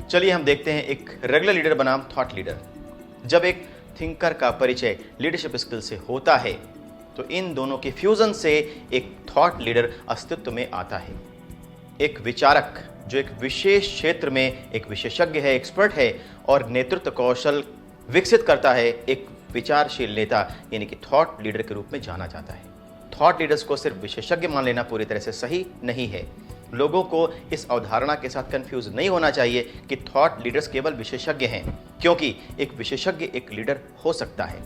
चलिए हम देखते हैं एक रेगुलर लीडर बनाम थॉट लीडर। जब एक थिंकर का परिचय लीडरशिप स्किल से होता है तो इन दोनों के फ्यूजन से एक थॉट लीडर अस्तित्व में आता है। एक विचारक जो एक विशेष क्षेत्र में एक विशेषज्ञ है, एक्सपर्ट है और नेतृत्व कौशल विकसित करता है, एक विचारशील नेता यानी कि थॉट लीडर के रूप में जाना जाता है। थॉट लीडर्स को सिर्फ विशेषज्ञ मान लेना पूरी तरह से सही नहीं है। लोगों को इस अवधारणा के साथ कंफ्यूज नहीं होना चाहिए कि थॉट लीडर्स केवल विशेषज्ञ हैं, क्योंकि एक विशेषज्ञ एक लीडर हो सकता है,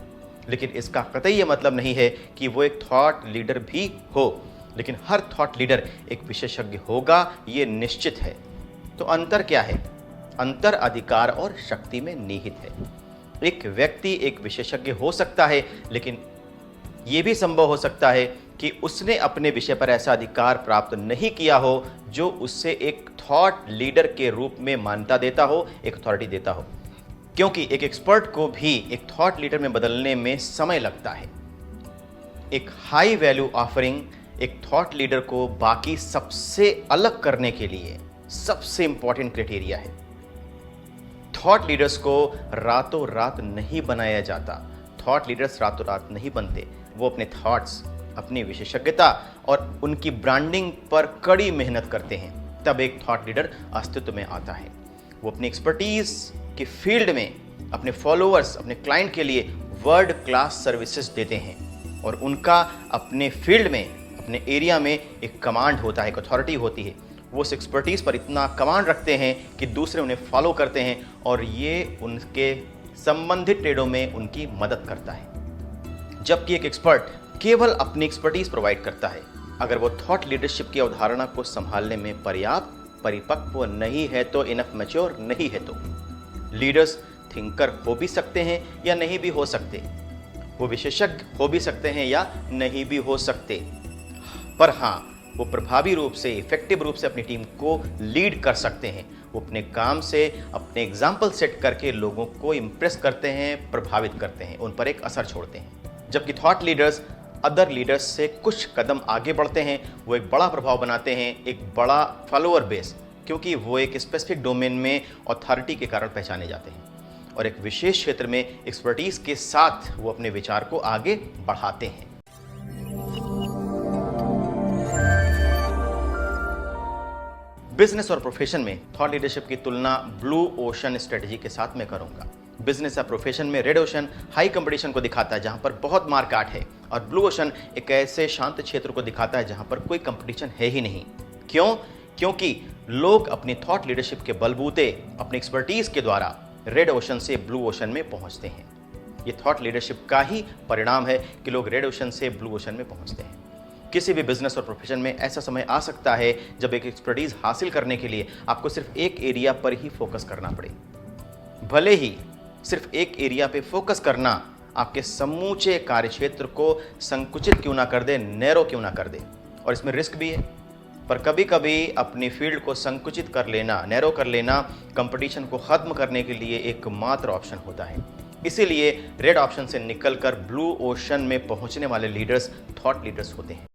लेकिन इसका कतई ये मतलब नहीं है कि वो एक थॉट लीडर भी हो। लेकिन हर थॉट लीडर एक विशेषज्ञ होगा, ये निश्चित है। तो अंतर क्या है? अंतर अधिकार और शक्ति में निहित है। एक व्यक्ति एक विशेषज्ञ हो सकता है, लेकिन यह भी संभव हो सकता है कि उसने अपने विषय पर ऐसा अधिकार प्राप्त नहीं किया हो जो उससे एक थॉट लीडर के रूप में मान्यता देता हो, एक अथॉरिटी देता हो। क्योंकि एक एक्सपर्ट को भी एक थॉट लीडर में बदलने में समय लगता है। एक हाई वैल्यू ऑफरिंग एक थॉट लीडर को बाकी सबसे अलग करने के लिए सबसे इंपॉर्टेंट क्राइटेरिया है। थॉट लीडर्स को रातों रात नहीं बनाया जाता। थॉट लीडर्स रातों रात नहीं बनते। वो अपने थॉट्स, अपनी विशेषज्ञता और उनकी ब्रांडिंग पर कड़ी मेहनत करते हैं, तब एक थॉट लीडर अस्तित्व में आता है। वो अपनी एक्सपर्टीज के फील्ड में अपने फॉलोअर्स, अपने क्लाइंट के लिए वर्ल्ड क्लास सर्विसेज देते हैं और उनका अपने फील्ड में, अपने एरिया में एक कमांड होता है, एक अथॉरिटी होती है। वो उस एक्सपर्टीज पर इतना कमांड रखते हैं कि दूसरे उन्हें फॉलो करते हैं और ये उनके संबंधित ट्रेडों में उनकी मदद करता है। जबकि एक एक्सपर्ट केवल अपनी एक्सपर्टीज प्रोवाइड करता है। अगर वो थॉट लीडरशिप की अवधारणा को संभालने में पर्याप्त परिपक्व नहीं है तो, इनफ मैच्योर नहीं है तो, लीडर्स थिंकर हो भी सकते हैं या नहीं भी हो सकते, वो विशेषज्ञ हो भी सकते हैं या नहीं भी हो सकते, पर हाँ, वो प्रभावी रूप से, इफेक्टिव रूप से अपनी टीम को लीड कर सकते हैं। वो अपने काम से, अपने एग्जाम्पल सेट करके लोगों को इम्प्रेस करते हैं, प्रभावित करते हैं, उन पर एक असर छोड़ते हैं। जबकि थॉट लीडर्स अदर लीडर्स से कुछ कदम आगे बढ़ते हैं। वो एक बड़ा प्रभाव बनाते हैं, एक बड़ा फॉलोअर बेस, क्योंकि वो एक स्पेसिफिक डोमेन में अथॉरिटी के कारण पहचाने जाते हैं और एक विशेष क्षेत्र में एक्सपर्टीज के साथ वो अपने विचार को आगे बढ़ाते हैं। बिजनेस और प्रोफेशन में थॉट लीडरशिप की तुलना ब्लू ओशन स्ट्रेटजी के साथ मैं करूंगा। बिजनेस या प्रोफेशन में रेड ओशन हाई कंपटीशन को दिखाता है, जहां पर बहुत मार्केट है, और ब्लू ओशन एक ऐसे शांत क्षेत्र को दिखाता है जहां पर कोई कंपटीशन है ही नहीं। क्यों? क्योंकि लोग अपनी थॉट लीडरशिप के बलबूते, अपनी एक्सपर्टीज के द्वारा रेड ओशन से ब्लू ओशन में पहुंचते हैं। ये थॉट लीडरशिप का ही परिणाम है कि लोग रेड ओशन से ब्लू ओशन में पहुंचते हैं। किसी भी बिजनेस और प्रोफेशन में ऐसा समय आ सकता है जब एक एक्सपर्टीज हासिल करने के लिए आपको सिर्फ एक एरिया पर ही फोकस करना पड़े। भले ही सिर्फ एक एरिया पे फोकस करना आपके समूचे कार्यक्षेत्र को संकुचित क्यों ना कर दे, नैरो क्यों ना कर दे, और इसमें रिस्क भी है। पर कभी कभी अपनी फील्ड को संकुचित कर लेना, नैरो कर लेना, कंपटीशन को खत्म करने के लिए एकमात्र ऑप्शन होता है। इसीलिए रेड ऑप्शन से निकलकर ब्लू ओशन में पहुंचने वाले लीडर्स थॉट लीडर्स होते हैं।